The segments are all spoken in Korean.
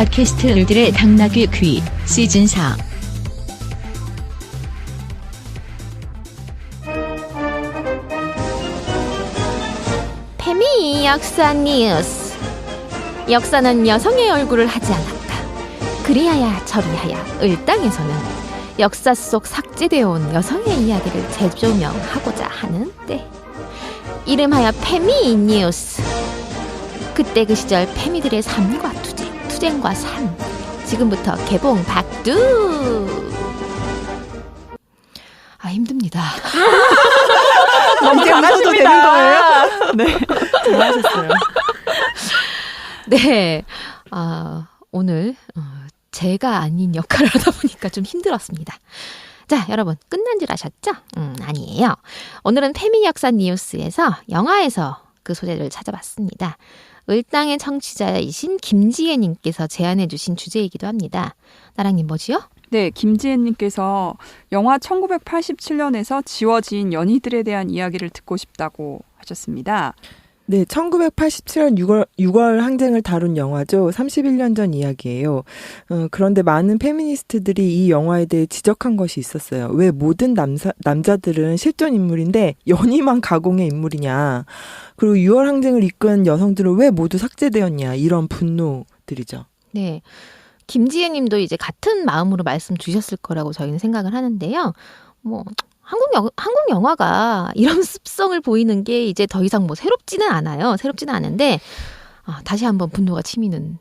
팟캐스트들의 당나귀 퀴즈 시즌 4. 페미 역사 뉴스. 역사는 여성의 얼굴을 하지 않았다. 그리하여 저리하여 을당에서는 역사 속 삭제되어 온 여성의 이야기를 재조명하고자 하는 때 이름하여 페미 뉴스. 그때 그 시절 페미들의 삶과 투쟁과 삶. 지금부터 개봉 박두. 힘듭니다. 너무 잘하셔도 되는 거예요? 네, 잘하셨어요. 네, 오늘 제가 아닌 역할을 하다 보니까 좀 힘들었습니다. 자, 여러분 끝난 줄 아셨죠? 아니에요. 오늘은 페미 역사 뉴스에서 영화에서 그 소재를 찾아봤습니다. 을당의 청취자이신 김지혜님께서 제안해 주신 주제이기도 합니다. 나랑님 뭐지요? 네, 김지혜님께서 영화 1987년에서 지워진 연희들에 대한 이야기를 듣고 싶다고 하셨습니다. 네, 1987년 6월 항쟁을 다룬 영화죠. 31년 전 이야기예요. 그런데 많은 페미니스트들이 이 영화에 대해 지적한 것이 있었어요. 왜 모든 남자들은 실존 인물인데 연희만 가공의 인물이냐. 그리고 6월 항쟁을 이끈 여성들은 왜 모두 삭제되었냐. 이런 분노들이죠. 네, 김지혜님도 이제 같은 마음으로 말씀 주셨을 거라고 저희는 생각을 하는데요. 한국 영화가 이런 습성을 보이는 게 이제 더 이상 새롭지는 않아요. 새롭지는 않은데 다시 한번 분노가 치미는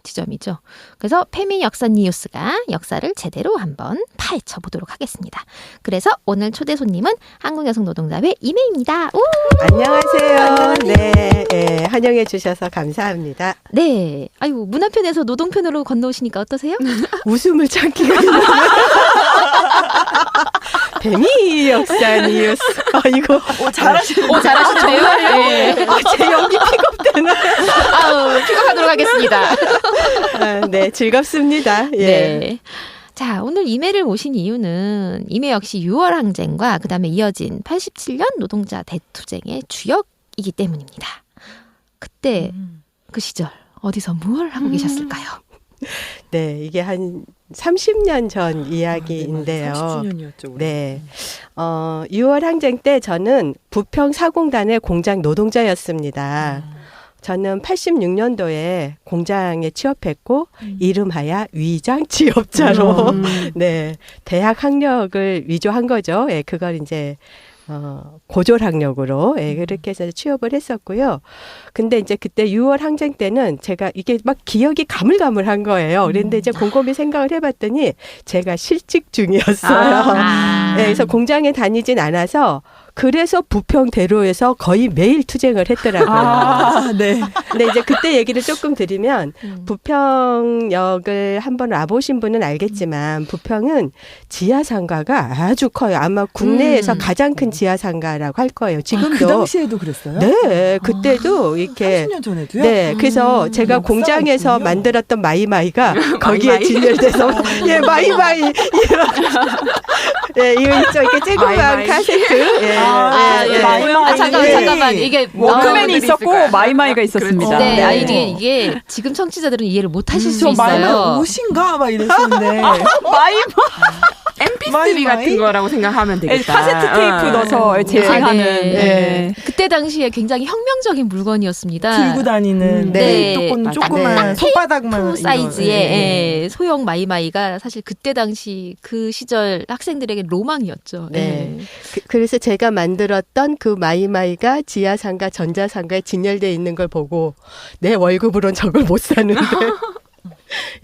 지점이죠. 그래서 페미 역사 뉴스가 역사를 제대로 한번 파헤쳐 보도록 하겠습니다. 그래서 오늘 초대 손님은 한국여성노동자회 이매입니다. 안녕하세요. 네, 환영해 주셔서 감사합니다. 네, 아이고 문 한편에서 노동편으로 건너오시니까 어떠세요? 웃음을 참기가 페미 역사 뉴스. 이거 잘하시네요. 네. 제 연기 픽업되나? 픽업하도록 하겠습니다. 네, 즐겁습니다. 예. 네. 자, 오늘 이매를 모신 이유는 이매 역시 6월 항쟁과 그다음에 이어진 87년 노동자 대투쟁의 주역이기 때문입니다. 그때 그 시절 어디서 뭘 하고 계셨을까요? 네, 이게 한 30년 전 이야기인데요. 30주년이었죠. 네. 6월 항쟁 때 저는 부평 사공단의 공장 노동자였습니다. 저는 86년도에 공장에 취업했고 이름하여 위장 취업자로 네, 대학 학력을 위조한 거죠. 예, 그걸 이제 고졸 학력으로 그렇게 해서 취업을 했었고요. 근데 이제 그때 6월 항쟁 때는 제가 이게 막 기억이 가물가물한 거예요. 그런데 이제 곰곰이 생각을 해봤더니 제가 실직 중이었어요. 네, 그래서 공장에 다니진 않아서 그래서 부평대로에서 거의 매일 투쟁을 했더라고요. 네. 근데 이제 그때 얘기를 조금 드리면 부평역을 한번 와보신 분은 알겠지만 부평은 지하상가가 아주 커요. 아마 국내에서 가장 큰 지하상가라고 할 거예요. 지금도. 그 당시에도 그랬어요? 네. 그때도 이렇게. 30년 전에도요? 네. 그래서 제가 공장에서 있군요. 만들었던 마이마이가 거기에 진열돼서 예, 마이마이. 예, 이거 있죠. 이렇게 쬐그만 카세트. 예. 잠깐만. 이게 워크맨이 있었고 마이마이가 있었습니다. 네, 이게 지금 청취자들은 이해를 못 하실 수 마이마이 있어요. 옷인가? 막 이랬었는데. MP3 같은 거라고 생각하면 되겠다. 카세트 테이프 넣어서 재생하는. 네. 그때 당시에 굉장히 혁명적인 물건이었습니다. 들고 다니는 네. 조그만 손바닥만 테이프 사이즈의 소형 마이마이가 사실 그때 당시 그 시절 학생들에게 로망이었죠. 네. 그래서 제가 만들었던 그 마이마이가 지하상가, 전자상가에 진열되어 있는 걸 보고 내 월급으로는 저걸 못 사는데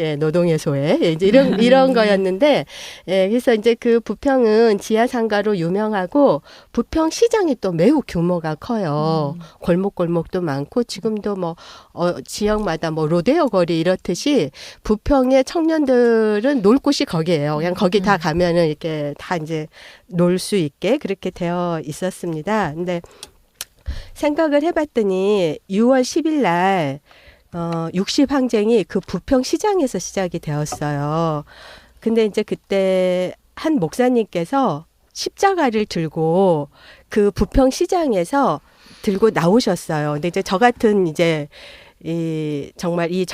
예, 노동해소에 이제 이런 거였는데, 예, 그래서 이제 그 부평은 지하상가로 유명하고 부평 시장이 또 매우 규모가 커요. 골목골목도 많고 지금도 지역마다 로데오 거리 이렇듯이 부평의 청년들은 놀 곳이 거기예요. 그냥 거기 다 가면은 이렇게 다 이제 놀 수 있게 그렇게 되어 있었습니다. 근데 생각을 해봤더니 6월 10일 날 60항쟁이 그 부평 시장에서 시작이 되었어요. 근데 이제 그때 한 목사님께서 십자가를 들고 그 부평 시장에서 들고 나오셨어요. 근데 이제 저 같은 이제 정말 이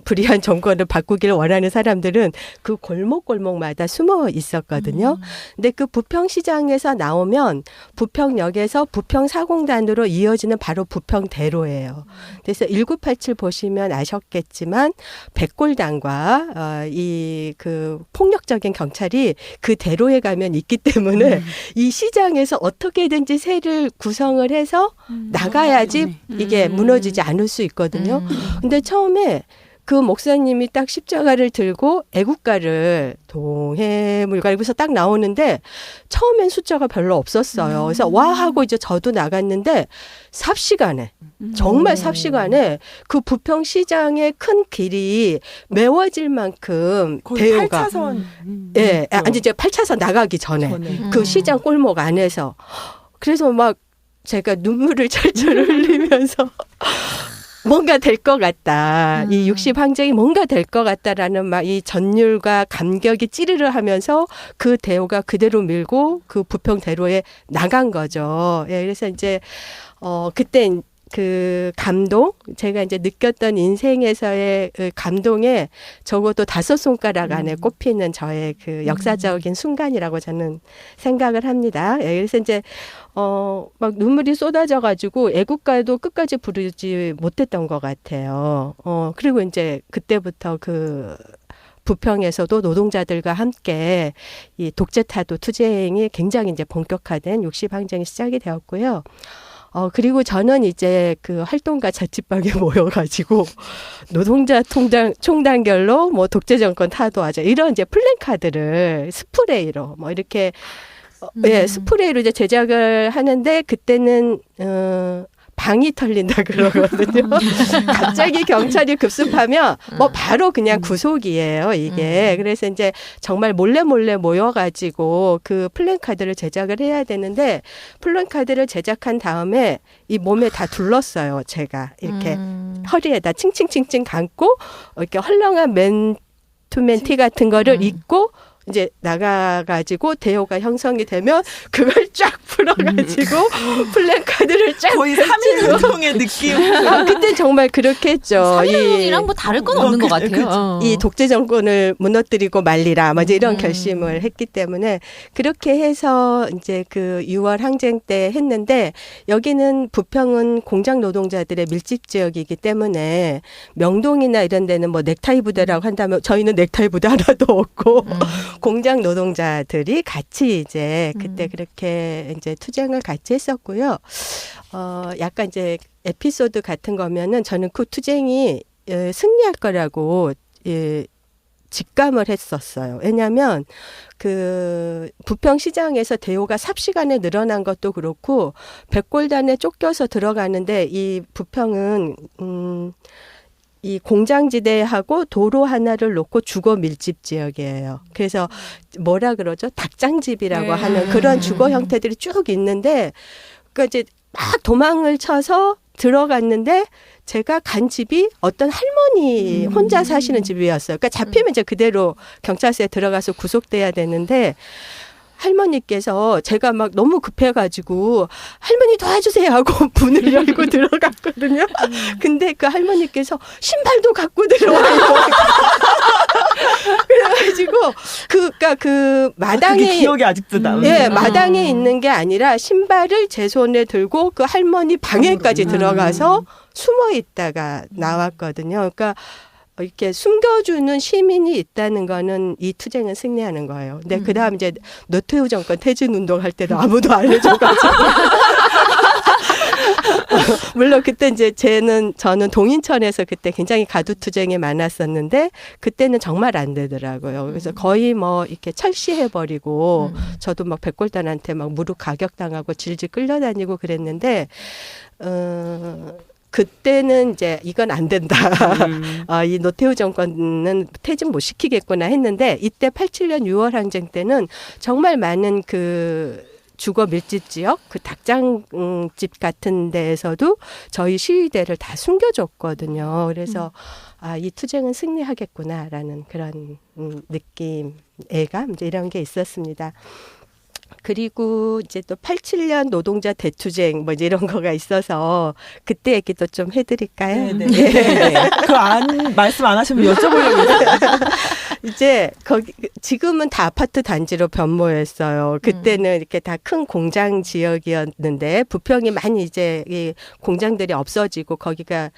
불의한 정권을 바꾸기를 원하는 사람들은 그 골목골목마다 숨어 있었거든요. 근데 그 부평시장에서 나오면 부평역에서 부평사공단으로 이어지는 바로 부평대로예요. 그래서 1987 보시면 아셨겠지만 백골단과 이 그 폭력적인 경찰이 그 대로에 가면 있기 때문에 이 시장에서 어떻게든지 세를 구성을 해서 나가야지 이게 무너지지 않을 수 있거든요. 근데 처음에 그 목사님이 딱 십자가를 들고 애국가를 동해물가 이러면서 딱 나오는데 처음엔 숫자가 별로 없었어요. 그래서 와 하고 이제 저도 나갔는데 삽시간에 정말 삽시간에 그 부평시장의 큰 길이 메워질 만큼 거의 대우가 8차선. 예, 아니 이제 8차선 나가기 전에 그 시장 골목 안에서 그래서 막 제가 눈물을 철철 흘리면서 뭔가 될 것 같다. 이 60항쟁이 뭔가 될 것 같다라는 막 이 전율과 감격이 찌르르 하면서 그 대우가 그대로 밀고 그 부평대로에 나간 거죠. 예, 그래서 이제 그때 그 감동, 제가 이제 느꼈던 인생에서의 그 감동에 적어도 5손가락 안에 꼽히는 저의 그 역사적인 순간이라고 저는 생각을 합니다. 예, 그래서 이제 막 눈물이 쏟아져가지고 애국가도 끝까지 부르지 못했던 것 같아요. 그리고 이제 그때부터 그 부평에서도 노동자들과 함께 이 독재타도 투쟁이 굉장히 이제 본격화된 60항쟁이 시작이 되었고요. 그리고 저는 이제 그 활동가 자취방에 모여가지고 노동자 총단결로 뭐 독재정권 타도하자 이런 이제 플랜카드를 스프레이로 뭐 이렇게 예, 스프레이로 이제 제작을 하는데 그때는 방이 털린다 그러거든요. 갑자기 경찰이 급습하면 뭐 바로 그냥 구속이에요, 이게. 그래서 이제 정말 몰래 모여가지고 그 플랜카드를 제작을 해야 되는데 플랜카드를 제작한 다음에 이 몸에 다 둘렀어요, 제가. 이렇게 허리에다 칭칭칭칭 감고 이렇게 헐렁한 맨투맨 티 같은 거를 입고 이제 나가가지고 대호가 형성이 되면 그걸 쫙 풀어가지고 플랜카드를 쫙 거의 3.1운동의 느낌. 그때 정말 그렇게 했죠. 3.1운동이랑 뭐 다를 건 없는 것 같아요. 이 독재 정권을 무너뜨리고 말리라, 뭐 이제 이런 결심을 했기 때문에 그렇게 해서 이제 그 6월 항쟁 때 했는데 여기는 부평은 공장 노동자들의 밀집 지역이기 때문에 명동이나 이런 데는 뭐 넥타이 부대라고 한다면 저희는 넥타이 부대 하나도 없고 공장 노동자들이 같이 이제 그때 그렇게 이제 투쟁을 같이 했었고요. 약간 이제 에피소드 같은 거면은 저는 그 투쟁이 승리할 거라고 직감을 했었어요. 왜냐하면 그 부평시장에서 대호가 삽시간에 늘어난 것도 그렇고 백골단에 쫓겨서 들어가는데 이 부평은 이 공장지대하고 도로 하나를 놓고 주거 밀집 지역이에요. 그래서 뭐라 그러죠? 닭장집이라고 하는 그런 주거 형태들이 쭉 있는데, 그러니까 이제 막 도망을 쳐서 들어갔는데 제가 간 집이 어떤 할머니 혼자 사시는 집이었어요. 그러니까 잡히면 이제 그대로 경찰서에 들어가서 구속돼야 되는데 할머니께서 제가 막 너무 급해가지고 할머니 도와주세요 하고 문을 열고 들어갔거든요. 근데 그 할머니께서 신발도 갖고 들어와요. 그래가지고 그러니까 그 마당에 그게 기억이 아직도 남아요. 예, 마당에 있는 게 아니라 신발을 제 손에 들고 그 할머니 방에까지 들어가서 숨어 있다가 나왔거든요. 그러니까 이렇게 숨겨주는 시민이 있다는 거는 이 투쟁은 승리하는 거예요. 근데 그 다음 이제 노태우 정권 퇴진 운동할 때도 아무도 안 해줘가지고. 물론 그때 이제 저는 동인천에서 그때 굉장히 가두 투쟁이 많았었는데 그때는 정말 안 되더라고요. 그래서 거의 뭐 이렇게 철시해버리고 저도 막 백골단한테 막 무릎 가격당하고 질질 끌려다니고 그랬는데, 그때는 이제 이건 안 된다. 이 노태우 정권은 퇴진 못 시키겠구나 했는데 이때 87년 6월 항쟁 때는 정말 많은 그 주거 밀집 지역, 그 닭장집 같은 데에서도 저희 시위대를 다 숨겨줬거든요. 그래서 이 투쟁은 승리하겠구나라는 그런 느낌, 애감 이제 이런 게 있었습니다. 그리고 이제 또 87년 노동자 대투쟁 뭐 이런 거가 있어서 그때 얘기도 좀 해드릴까요? 네네. 말씀 안 하시면 여쭤보려고 했어요. 이제 거기 지금은 다 아파트 단지로 변모했어요. 그때는 이렇게 다 큰 공장 지역이었는데 부평이 많이 이제 이 공장들이 없어지고 거기가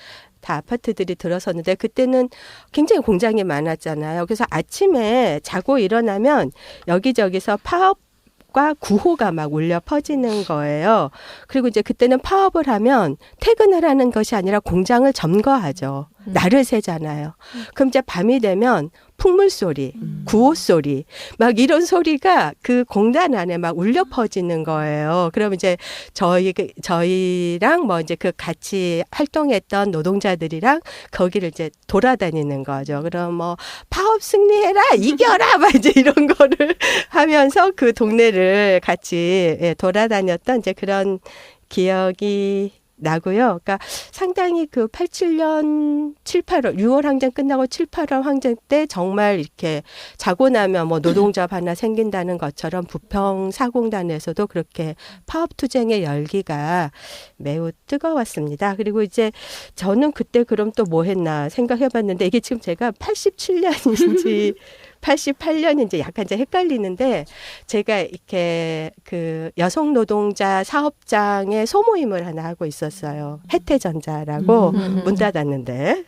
다 아파트들이 들어섰는데 그때는 굉장히 공장이 많았잖아요. 그래서 아침에 자고 일어나면 여기저기서 파업과 구호가 막 울려 퍼지는 거예요. 그리고 이제 그때는 파업을 하면 퇴근을 하는 것이 아니라 공장을 점거하죠. 날을 새잖아요. 그럼 이제 밤이 되면 풍물 소리, 구호 소리, 막 이런 소리가 그 공단 안에 막 울려 퍼지는 거예요. 그럼 이제 저희랑 뭐 이제 그 같이 활동했던 노동자들이랑 거기를 이제 돌아다니는 거죠. 그럼 뭐 파업 승리해라, 이겨라, 막 이제 이런 거를 하면서 그 동네를 같이 돌아다녔던 이제 그런 기억이 나고요. 그러니까 상당히 그 87년 7, 8월, 6월 항쟁 끝나고 7, 8월 항쟁 때 정말 이렇게 자고 나면 뭐 노동조합 하나 생긴다는 것처럼 부평 사공단에서도 그렇게 파업 투쟁의 열기가 매우 뜨거웠습니다. 그리고 이제 저는 그때 그럼 또 뭐 했나 생각해 봤는데 이게 지금 제가 87년인지 88년인지 약간 이제 헷갈리는데 제가 이렇게 그 여성 노동자 사업장의 소모임을 하나 하고 있었어요. 혜태전자라고 문 닫았는데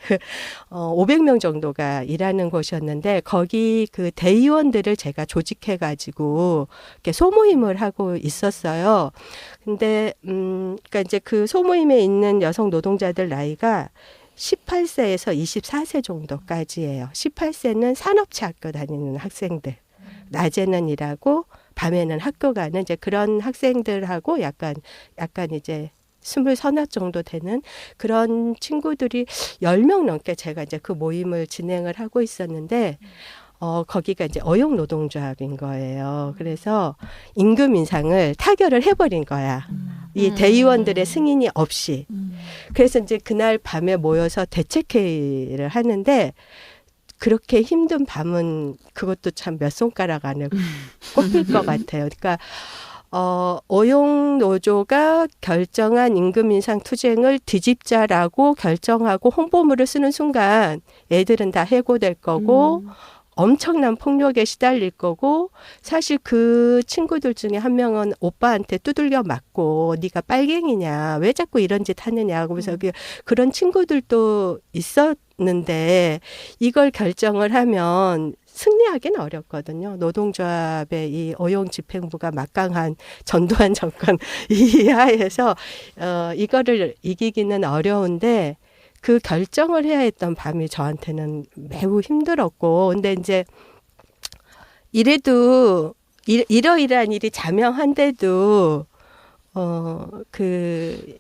500명 정도가 일하는 곳이었는데 거기 그 대의원들을 제가 조직해가지고 이렇게 소모임을 하고 있었어요. 근데 그러니까 이제 그 소모임에 있는 여성 노동자들 나이가 18세에서 24세 정도까지예요. 18세는 산업체 학교 다니는 학생들. 낮에는 일하고 밤에는 학교 가는 이제 그런 학생들하고 약간 이제 20서너 정도 되는 그런 친구들이 10명 넘게 제가 이제 그 모임을 진행을 하고 있었는데 거기가 이제 어용 노동조합인 거예요. 그래서 임금 인상을 타결을 해버린 거야. 이 대의원들의 승인이 없이. 그래서 이제 그날 밤에 모여서 대책회의를 하는데 그렇게 힘든 밤은 그것도 참 몇 손가락 안에 꼽힐 것 같아요. 그러니까 어용 노조가 결정한 임금 인상 투쟁을 뒤집자라고 결정하고 홍보물을 쓰는 순간 애들은 다 해고될 거고 엄청난 폭력에 시달릴 거고 사실 그 친구들 중에 한 명은 오빠한테 두들겨 맞고 네가 빨갱이냐 왜 자꾸 이런 짓 하느냐 그래서 그런 친구들도 있었는데 이걸 결정을 하면 승리하기는 어렵거든요. 노동조합의 이 어용 집행부가 막강한 전두환 정권 이하에서 이거를 이기기는 어려운데 그 결정을 해야 했던 밤이 저한테는 매우 힘들었고, 근데 이제 이래도 이러이러한 일이 자명한데도 그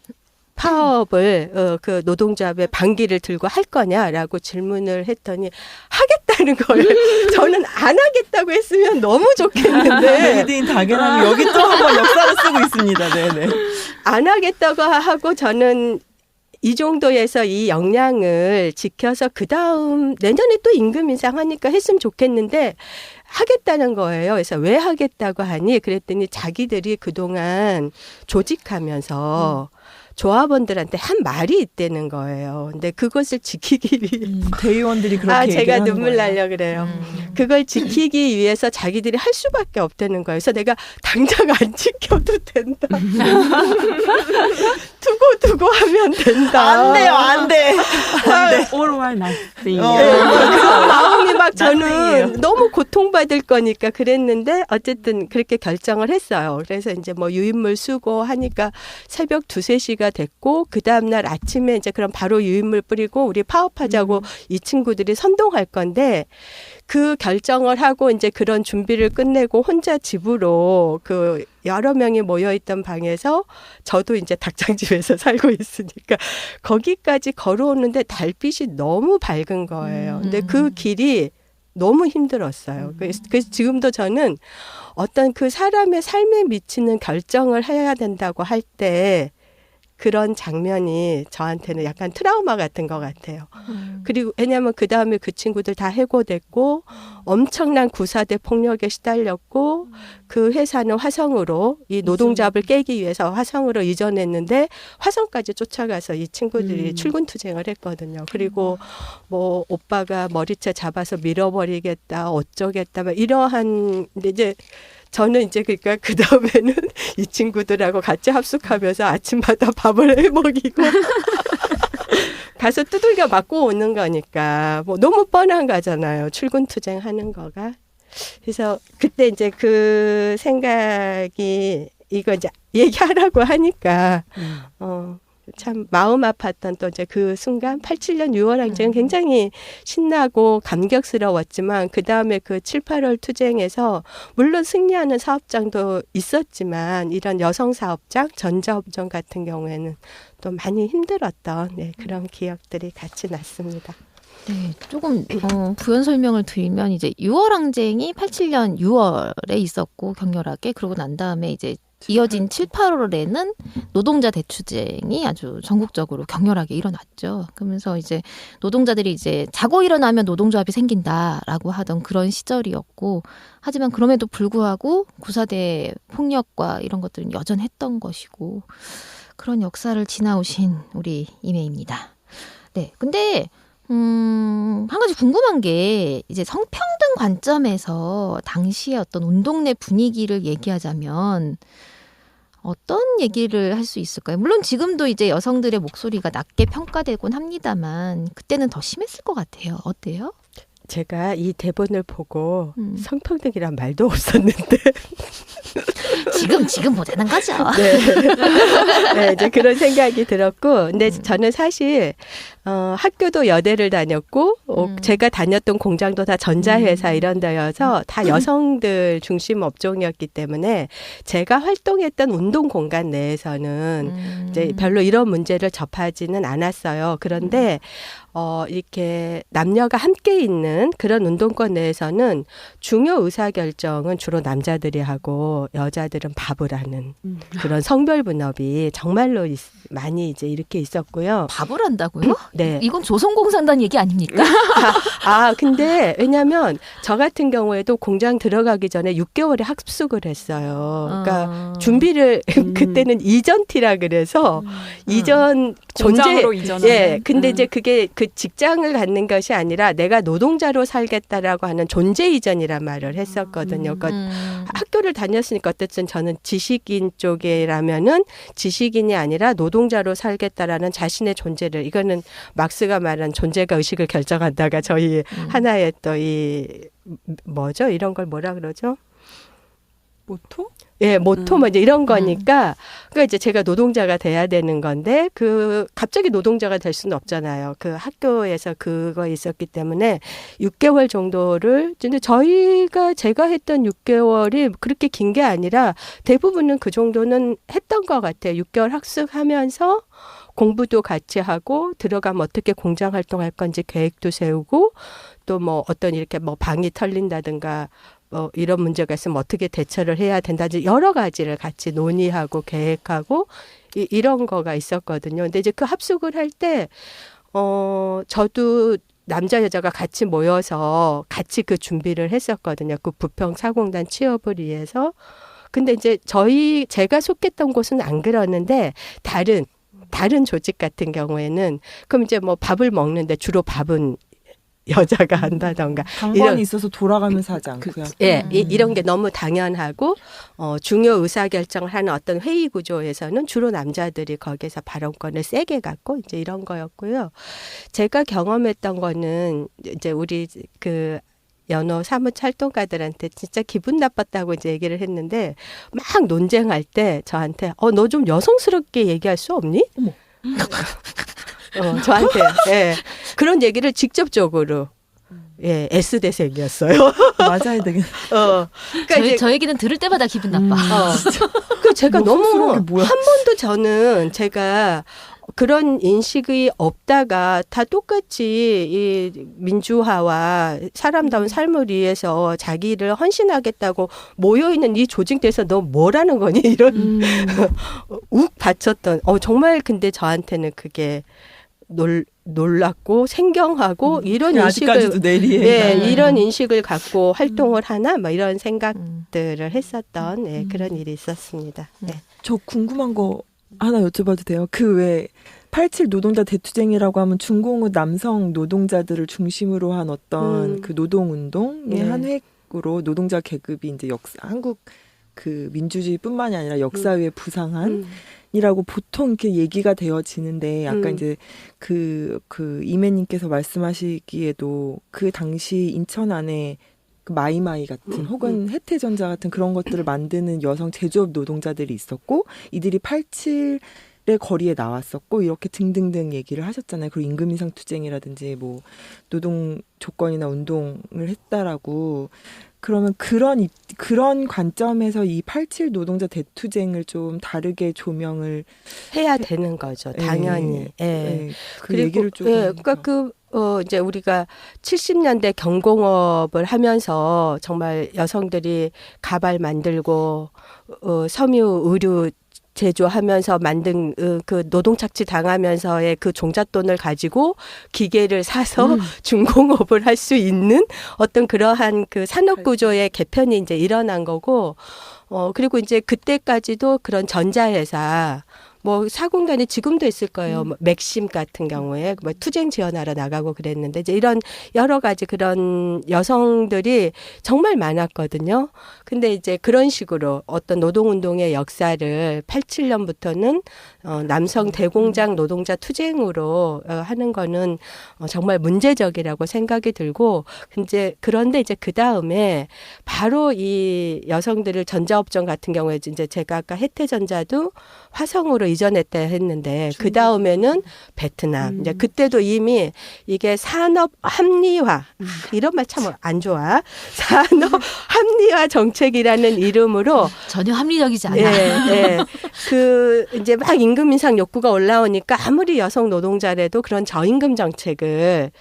파업을 그 노동조합의 반기를 들고 할 거냐라고 질문을 했더니 하겠다는 거예요. 저는 안 하겠다고 했으면 너무 좋겠는데 메이드인 당연하면 여기 또 한번 역사를 쓰고 있습니다. 네네. 안 하겠다고 하고 저는 이 정도에서 이 역량을 지켜서 그다음 내년에 또 임금 인상하니까 했으면 좋겠는데 하겠다는 거예요. 그래서 왜 하겠다고 하니 그랬더니 자기들이 그동안 조직하면서 조합원들한테 한 말이 있다는 거예요. 근데 그것을 지키기 위해 대의원들이 그렇게 제가 얘기하는 눈물 거예요. 나려 그래요. 그걸 지키기 위해서 자기들이 할 수밖에 없다는 거예요. 그래서 내가 당장 안 지켜도 된다. 두고 하면 된다. 안 돼요, 안 돼. All or nothing. 그런 마음이 막 저는 너무 고통받을 거니까 그랬는데 어쨌든 그렇게 결정을 했어요. 그래서 이제 뭐 유인물 쓰고 하니까 새벽 2, 3시가 됐고 그 다음날 아침에 이제 그럼 바로 유인물 뿌리고 우리 파업하자고 이 친구들이 선동할 건데 그 결정을 하고 이제 그런 준비를 끝내고 혼자 집으로 그 여러 명이 모여있던 방에서 저도 이제 닭장집에서 살고 있으니까 거기까지 걸어오는데 달빛이 너무 밝은 거예요. 근데 그 길이 너무 힘들었어요. 그래서 지금도 저는 어떤 그 사람의 삶에 미치는 결정을 해야 된다고 할 때 그런 장면이 저한테는 약간 트라우마 같은 것 같아요. 그리고 왜냐하면 그 다음에 그 친구들 다 해고됐고 엄청난 구사대 폭력에 시달렸고 그 회사는 화성으로 이 노동조합을 깨기 위해서 화성으로 이전했는데 화성까지 쫓아가서 이 친구들이 출근투쟁을 했거든요. 그리고 뭐 오빠가 머리채 잡아서 밀어버리겠다 어쩌겠다 막 이러한 근데 이제 저는 이제 그러니까 그 다음에는 이 친구들하고 같이 합숙하면서 아침마다 밥을 해 먹이고 가서 두들겨 맞고 오는 거니까 뭐 너무 뻔한 거잖아요. 출근 투쟁하는 거가. 그래서 그때 이제 그 생각이 이거 이제 얘기하라고 하니까 참 마음 아팠던 또 이제 그 순간 87년 6월 항쟁은 굉장히 신나고 감격스러웠지만 그 다음에 그 7, 8월 투쟁에서 물론 승리하는 사업장도 있었지만 이런 여성 사업장, 전자업종 같은 경우에는 또 많이 힘들었던 그런 기억들이 같이 났습니다. 네, 조금 부연 설명을 드리면 이제 6월 항쟁이 87년 6월에 있었고 격렬하게 그러고 난 다음에 이제 이어진 7, 8월에는 노동자 대투쟁이 아주 전국적으로 격렬하게 일어났죠. 그러면서 이제 노동자들이 이제 자고 일어나면 노동조합이 생긴다라고 하던 그런 시절이었고, 하지만 그럼에도 불구하고 구사대 폭력과 이런 것들은 여전했던 것이고, 그런 역사를 지나오신 우리 이메입니다. 네, 근데 한 가지 궁금한 게 이제 성평등 관점에서 당시의 어떤 운동 내 분위기를 얘기하자면 어떤 얘기를 할 수 있을까요? 물론 지금도 이제 여성들의 목소리가 낮게 평가되곤 합니다만 그때는 더 심했을 것 같아요. 어때요? 제가 이 대본을 보고 성평등이란 말도 없었는데 지금 보자는 거죠. 네, 이제 그런 생각이 들었고, 근데 저는 사실 학교도 여대를 다녔고, 제가 다녔던 공장도 다 전자회사 이런 데여서 다 여성들 중심 업종이었기 때문에 제가 활동했던 운동 공간 내에서는 이제 별로 이런 문제를 접하지는 않았어요. 그런데 이렇게 남녀가 함께 있는 그런 운동권 내에서는 중요 의사결정은 주로 남자들이 하고 여자들은 밥을 하는 그런 성별 분업이 정말로 많이 이제 이렇게 있었고요. 밥을 한다고요? 네. 이건 조선공산당 얘기 아닙니까? 근데 왜냐면 저 같은 경우에도 공장 들어가기 전에 6개월에 합숙을 했어요. 그러니까 준비를 그때는 이전티라 그래서 이전 공장으로 이전하는. 예. 근데 이제 그게 그 직장을 갖는 것이 아니라 내가 노동자로 살겠다라고 하는 존재 이전이란 말을 했었거든요. 그러니까 학교를 다녔으니까 어쨌든 저는 지식인 쪽이라면은 지식인이 아니라 노동자로 살겠다라는 자신의 존재를, 이거는 막스가 말한 존재가 의식을 결정한다가 저희 하나의 또 이 뭐죠? 이런 걸 뭐라 그러죠? 모토? 예, 모토 뭐 이제 이런 거니까, 그러니까 이제 제가 노동자가 돼야 되는 건데, 갑자기 노동자가 될 수는 없잖아요. 그 학교에서 그거 있었기 때문에 6개월 정도를, 근데 제가 했던 6개월이 그렇게 긴 게 아니라 대부분은 그 정도는 했던 것 같아요. 6개월 학습하면서 공부도 같이 하고 들어가면 어떻게 공장 활동할 건지 계획도 세우고, 또 뭐 어떤 이렇게 뭐 방이 털린다든가 이런 문제가 있으면 어떻게 대처를 해야 된다든지 여러 가지를 같이 논의하고 계획하고 이런 거가 있었거든요. 근데 이제 그 합숙을 할 때 저도 남자 여자가 같이 모여서 같이 그 준비를 했었거든요. 그 부평 사공단 취업을 위해서. 근데 이제 제가 속했던 곳은 안 그러는데 다른 조직 같은 경우에는 그럼 이제 뭐 밥을 먹는데 주로 밥은 여자가 한다던가 당번이 있어서 돌아가면서 하지 않고요. 이런 게 너무 당연하고 중요 의사결정을 하는 어떤 회의 구조에서는 주로 남자들이 거기서 발언권을 세게 갖고 이제 이런 거였고요. 제가 경험했던 거는 이제 우리 그 연호 사무처 활동가들한테 진짜 기분 나빴다고 이제 얘기를 했는데, 막 논쟁할 때 저한테 너 좀 여성스럽게 얘기할 수 없니? 어머. 저한테 그런 얘기를 직접적으로 S대생이었어요. 맞아야 되겠네. 그러니까 저 얘기는 들을 때마다 기분 나빠. 그 제가 너무 뭐야? 한 번도 저는 제가 그런 인식이 없다가 다 똑같이 이 민주화와 사람다운 삶을 위해서 자기를 헌신하겠다고 모여있는 이 조직에서 너 뭐라는 거니? 이런 욱 받쳤던 정말 근데 저한테는 그게 놀랍고 생경하고 이런 아직까지도 인식을 내리에 이런 인식을 갖고 활동을 하나 뭐 이런 생각들을 했었던 그런 일이 있었습니다. 네. 저 궁금한 거 하나 여쭤봐도 돼요? 그 왜 87 노동자 대투쟁이라고 하면 중공업 남성 노동자들을 중심으로 한 어떤 그 노동운동의 한 획으로 노동자 계급이 이제 한국 그 민주주의뿐만이 아니라 역사에 부상한 이라고 보통 이렇게 얘기가 되어지는데 아까 이제 그 이매님께서 말씀하시기에도 그 당시 인천 안에 그 마이마이 같은 혹은 혜태전자 같은 그런 것들을 만드는 여성 제조업 노동자들이 있었고 이들이 87의 거리에 나왔었고 이렇게 등등등 얘기를 하셨잖아요. 그리고 임금 인상 투쟁이라든지 뭐 노동 조건이나 운동을 했다라고. 그러면 그런 관점에서 이 87 노동자 대투쟁을 좀 다르게 조명을 해야 되는 거죠. 당연히. 그 그리고 얘기를 좀 그러니까 이제 우리가 70년대 경공업을 하면서 정말 여성들이 가발 만들고 섬유 의류 제조하면서 만든 그 노동착취 당하면서의 그 종잣돈을 가지고 기계를 사서 중공업을 할 수 있는 어떤 그러한 그 산업 구조의 개편이 이제 일어난 거고 그리고 이제 그때까지도 그런 전자회사 뭐 사공단이 지금도 있을 거예요. 뭐 맥심 같은 경우에 뭐 투쟁 지원하러 나가고 그랬는데 이제 이런 여러 가지 그런 여성들이 정말 많았거든요. 근데 이제 그런 식으로 어떤 노동운동의 역사를 87년부터는 남성 대공장 노동자 투쟁으로 하는 거는 정말 문제적이라고 생각이 들고 그런데 이제 그 다음에 바로 이 여성들을 전자업종 같은 경우에 이제 제가 아까 혜태전자도 화성으로 이전했다 했는데 그 다음에는 베트남. 이제 그때도 이미 이게 산업 합리화 이런 말 참 안 좋아. 산업 합리화 정책이라는 이름으로 전혀 합리적이지 않아. 그 이제 막 임금 인상 욕구가 올라오니까 아무리 여성 노동자라도 그런 저임금 정책을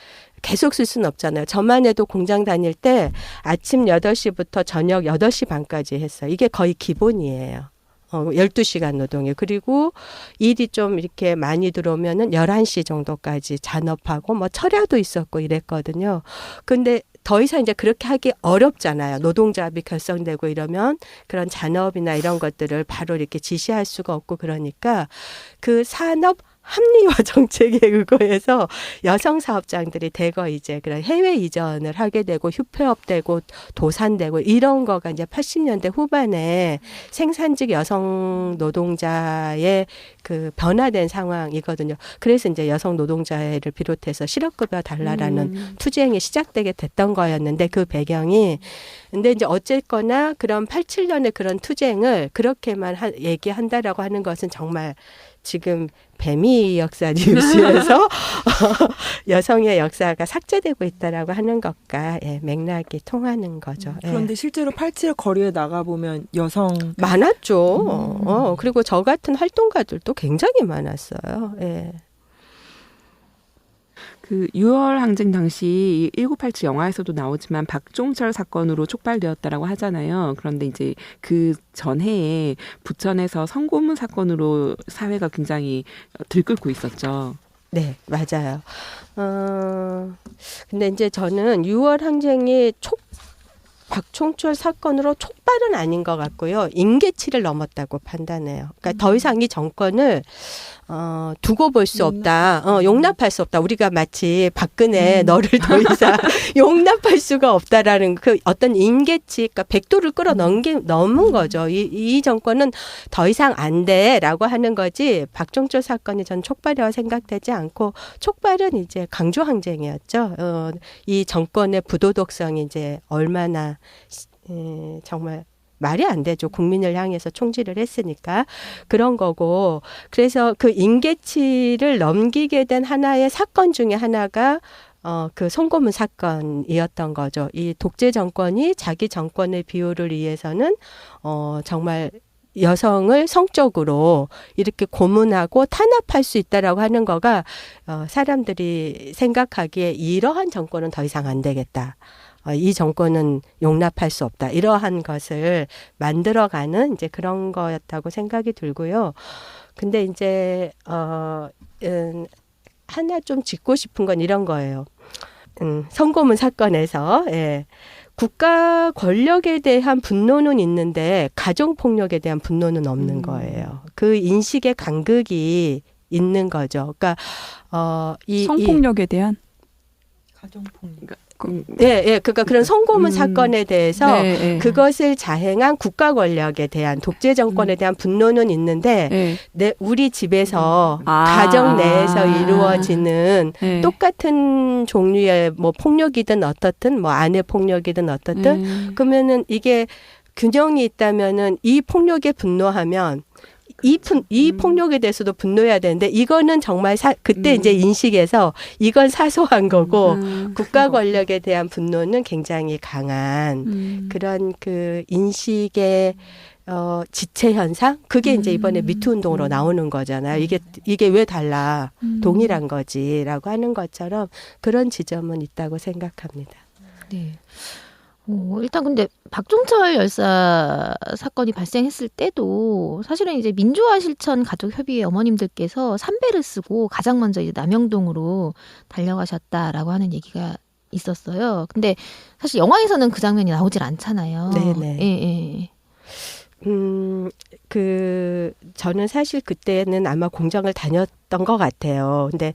계속 쓸 수는 없잖아요. 저만 해도 공장 다닐 때 아침 8시부터 저녁 8시 반까지 했어요. 이게 거의 기본이에요. 12시간 노동이에요. 그리고 일이 좀 이렇게 많이 들어오면은 11시 정도까지 잔업하고 뭐 철야도 있었고 이랬거든요. 근데 더 이상 이제 그렇게 하기 어렵잖아요. 노동조합이 결성되고 이러면 그런 잔업이나 이런 것들을 바로 이렇게 지시할 수가 없고 그러니까 그 산업 합리화 정책에 의거해서 여성 사업장들이 대거 이제 그런 해외 이전을 하게 되고 휴폐업되고 도산되고 이런 거가 이제 80년대 후반에 생산직 여성 노동자의 그 변화된 상황이거든요. 그래서 이제 여성 노동자를 비롯해서 실업급여 달라라는 투쟁이 시작되게 됐던 거였는데 그 배경이 근데 이제 어쨌거나 그런 87년의 그런 투쟁을 그렇게만 얘기한다라고 하는 것은 정말 지금 뱀이 역사 뉴스에서 여성의 역사가 삭제되고 있다라고 하는 것과 맥락이 통하는 거죠. 그런데 실제로 87 거리에 나가보면 여성 많았죠. 그리고 저 같은 활동가들도 굉장히 많았어요. 그 6월 항쟁 당시 1987 영화에서도 나오지만 박종철 사건으로 촉발되었다라고 하잖아요. 그런데 이제 그 전해에 부천에서 성고문 사건으로 사회가 굉장히 들끓고 있었죠. 네, 맞아요. 근데 이제 저는 6월 항쟁이 박종철 사건으로 촉발은 아닌 것 같고요. 임계치를 넘었다고 판단해요. 그러니까 더 이상 이 정권을 두고 볼 수 없다. 용납할 수 없다. 우리가 마치 박근혜 너를 더 이상 용납할 수가 없다라는 그 어떤 임계치, 그러니까 백도를 넘은 거죠. 이 정권은 더 이상 안 돼라고 하는 거지. 박종철 사건이 전 촉발이라고 생각되지 않고 촉발은 이제 강조 항쟁이었죠. 이 정권의 부도덕성이 이제 얼마나 정말 말이 안 되죠. 국민을 향해서 총질을 했으니까 그런 거고. 그래서 그 임계치를 넘기게 된 하나의 사건 중에 하나가 그 송고문 사건이었던 거죠. 이 독재 정권이 자기 정권의 비호를 위해서는 정말 여성을 성적으로 이렇게 고문하고 탄압할 수 있다라고 하는 거가 사람들이 생각하기에 이러한 정권은 더 이상 안 되겠다. 이 정권은 용납할 수 없다. 이러한 것을 만들어가는 이제 그런 거였다고 생각이 들고요. 근데 이제 하나 좀 짚고 싶은 건 이런 거예요. 성고문 사건에서 국가 권력에 대한 분노는 있는데 가정폭력에 대한 분노는 없는 거예요. 그 인식의 간극이 있는 거죠. 그러니까 성폭력에 대한 가정폭력. 그러니까 그런 성고문 사건에 대해서 그것을 자행한 국가 권력에 대한 독재 정권에 대한 분노는 있는데 우리 집에서 가정 내에서 이루어지는 똑같은 종류의 뭐 폭력이든 어떻든 뭐 아내 폭력이든 어떻든 그러면은 이게 균형이 있다면은 이 폭력에 분노하면 이 폭력에 대해서도 분노해야 되는데 이거는 정말 그때 이제 인식에서 이건 사소한 거고 국가 권력에 대한 분노는 굉장히 강한 그런 그 인식의 지체 현상 그게 이제 이번에 미투 운동으로 나오는 거잖아요. 이게 왜 달라 동일한 거지라고 하는 것처럼 그런 지점은 있다고 생각합니다. 네. 일단 근데 박종철 열사 사건이 발생했을 때도 사실은 이제 민주화 실천 가족협의회 어머님들께서 삼배를 쓰고 가장 먼저 이제 남영동으로 달려가셨다라고 하는 얘기가 있었어요. 근데 사실 영화에서는 그 장면이 나오질 않잖아요. 네네. 저는 사실 그때는 아마 공장을 다녔던 것 같아요. 근데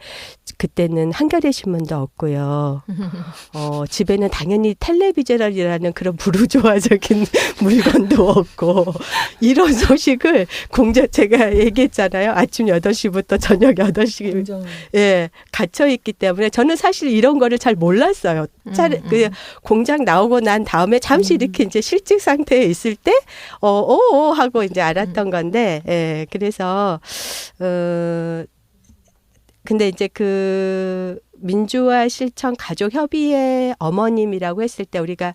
그때는 한겨레 신문도 없고요. 집에는 당연히 텔레비전이라는 그런 부르주아적인 물건도 없고 이런 소식을 제가 얘기했잖아요. 아침 8시부터 저녁 8시 갇혀 있기 때문에 저는 사실 이런 거를 잘 몰랐어요. 그 공장 나오고 난 다음에 잠시 이렇게 이제 실직 상태에 있을 때 하고 이제 알았던 건데 그래서 근데 이제 그 민주화 실천 가족협의회 어머님이라고 했을 때 우리가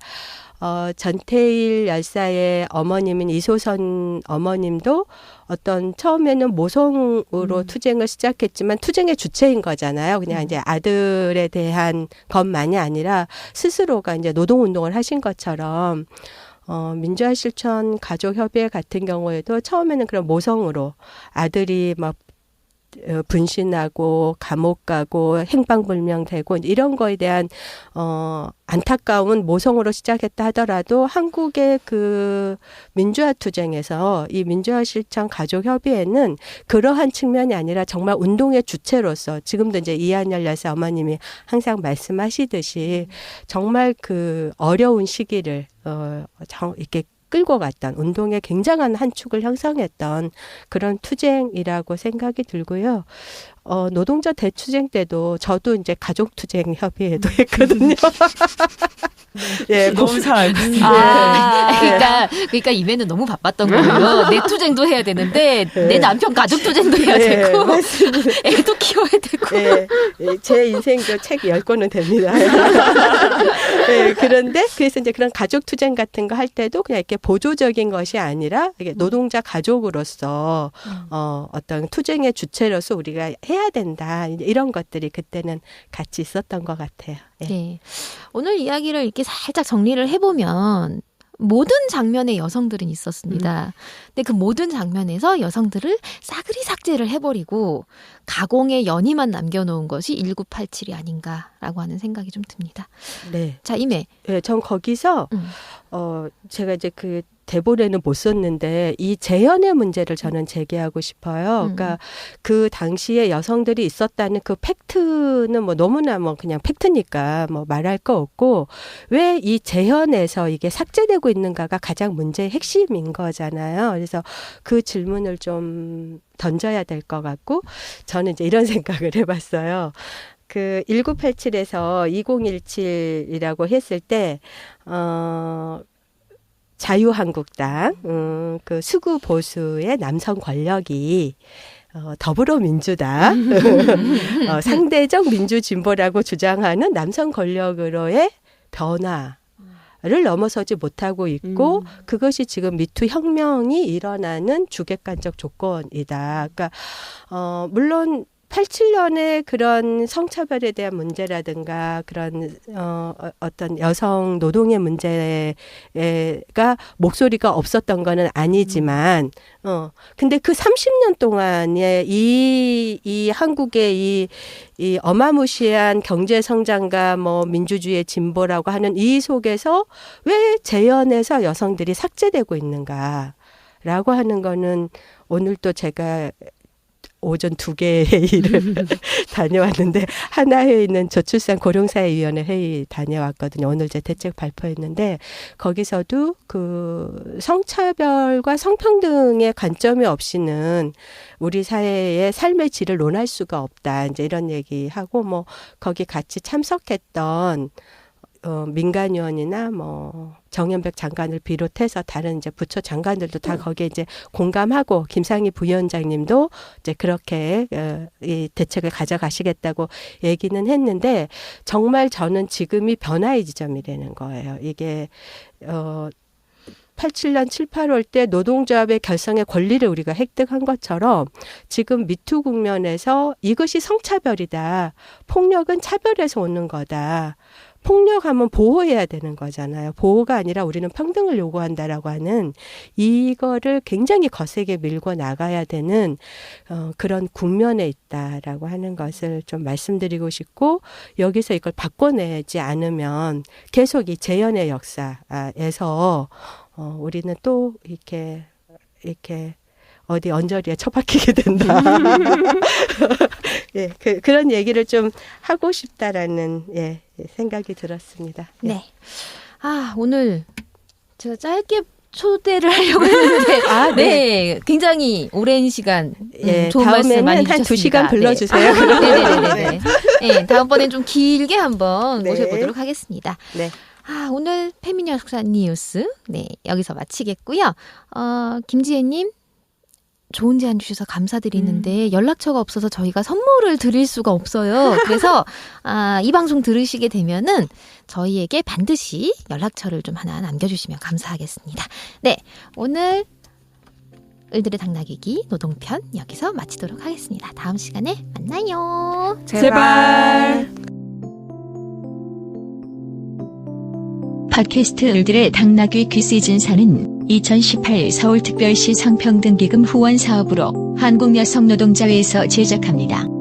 전태일 열사의 어머님인 이소선 어머님도 어떤 처음에는 모성으로 투쟁을 시작했지만 투쟁의 주체인 거잖아요. 그냥 이제 아들에 대한 것만이 아니라 스스로가 이제 노동운동을 하신 것처럼 민주화 실천 가족협의회 같은 경우에도 처음에는 그런 모성으로 아들이 막 분신하고 감옥 가고 행방불명되고 이런 거에 대한 안타까운 모성으로 시작했다 하더라도 한국의 그 민주화 투쟁에서 이 민주화 실천 가족협의회는 그러한 측면이 아니라 정말 운동의 주체로서 지금도 이제 이한열 열사 어머님이 항상 말씀하시듯이 정말 그 어려운 시기를 이렇게 끌고 갔던 운동의 굉장한 한 축을 형성했던 그런 투쟁이라고 생각이 들고요. 노동자 대투쟁 때도 저도 이제 가족투쟁 협의회도 했거든요. 너무 잘 알고 있어요. 그러니까 이메는 너무 바빴던 거예요. 내 투쟁도 해야 되는데 내 남편 가족 투쟁도 해야 되고 애도 키워야 되고. 제 인생도 책 10권은 됩니다. 그런데 그래서 이제 그런 가족 투쟁 같은 거 할 때도 그냥 이렇게 보조적인 것이 아니라 이게 노동자 가족으로서 어떤 투쟁의 주체로서 우리가 해야 된다. 이런 것들이 그때는 같이 있었던 것 같아요. 네. 오늘 이야기를 이렇게 살짝 정리를 해보면 모든 장면에 여성들은 있었습니다. 근데 그 모든 장면에서 여성들을 싸그리 삭제를 해버리고 가공의 연희만 남겨놓은 것이 1987이 아닌가라고 하는 생각이 좀 듭니다. 네. 자, 임혜. 네, 전 거기서 제가 이제 그 대본에는 못 썼는데 이 재현의 문제를 저는 제기하고 싶어요. 그러니까 그 당시에 여성들이 있었다는 그 팩트는 뭐 너무나 뭐 그냥 팩트니까 뭐 말할 거 없고 왜 이 재현에서 이게 삭제되고 있는가가 가장 문제의 핵심인 거잖아요. 그래서 그 질문을 좀 던져야 될 것 같고 저는 이제 이런 생각을 해봤어요. 그 1987에서 2017이라고 했을 때 자유한국당, 그 수구 보수의 남성 권력이 더불어민주당, 상대적 민주진보라고 주장하는 남성 권력으로의 변화, 를 넘어서지 못하고 있고 그것이 지금 미투 혁명이 일어나는 주객관적 조건이다. 그러니까 물론 87년에 그런 성차별에 대한 문제라든가 그런 어떤 여성 노동의 문제가 목소리가 없었던 거는 아니지만 근데 그 30년 동안에 이 한국의 이 어마무시한 경제 성장과 뭐 민주주의의 진보라고 하는 이 속에서 왜 재연에서 여성들이 삭제되고 있는가라고 하는 거는 오늘 또 제가 오전 2개의 회의를 다녀왔는데 하나에 있는 저출산 고령사회위원회 회의 다녀왔거든요. 오늘 제 대책 발표했는데 거기서도 그 성차별과 성평등의 관점이 없이는 우리 사회의 삶의 질을 논할 수가 없다. 이제 이런 얘기하고 뭐 거기 같이 참석했던 민간위원이나 뭐 정연백 장관을 비롯해서 다른 이제 부처 장관들도 다 거기에 이제 공감하고 김상희 부위원장님도 이제 그렇게 이 대책을 가져가시겠다고 얘기는 했는데 정말 저는 지금이 변화의 지점이라는 거예요. 이게 87년 7, 8월 때 노동조합의 결성의 권리를 우리가 획득한 것처럼 지금 미투 국면에서 이것이 성차별이다. 폭력은 차별에서 오는 거다. 폭력하면 보호해야 되는 거잖아요. 보호가 아니라 우리는 평등을 요구한다라고 하는 이거를 굉장히 거세게 밀고 나가야 되는 그런 국면에 있다라고 하는 것을 좀 말씀드리고 싶고 여기서 이걸 바꿔내지 않으면 계속 이 재연의 역사에서 우리는 또 이렇게 어디 언저리에 처박히게 된다. 예, 그런 얘기를 좀 하고 싶다라는 생각이 들었습니다. 예. 네. 오늘 제가 짧게 초대를 하려고 했는데 네. 굉장히 오랜 시간 좋은 말씀 많이 다음에는 한 주셨습니다. 2시간 불러주세요. 네네네. 네, 다음번엔 좀 길게 한번 모셔보도록 하겠습니다. 네. 오늘 페미니스트 뉴스 여기서 마치겠고요. 김지혜님 좋은 제안 주셔서 감사드리는데 연락처가 없어서 저희가 선물을 드릴 수가 없어요. 그래서 이 방송 들으시게 되면은 저희에게 반드시 연락처를 좀 하나 남겨주시면 감사하겠습니다. 네, 오늘 을들의 당나귀기 노동편 여기서 마치도록 하겠습니다. 다음 시간에 만나요. 제발. 팟캐스트 을들의 당나귀 귀 시즌4는 2018 서울특별시 성평등기금 후원 사업으로 한국여성노동자회에서 제작합니다.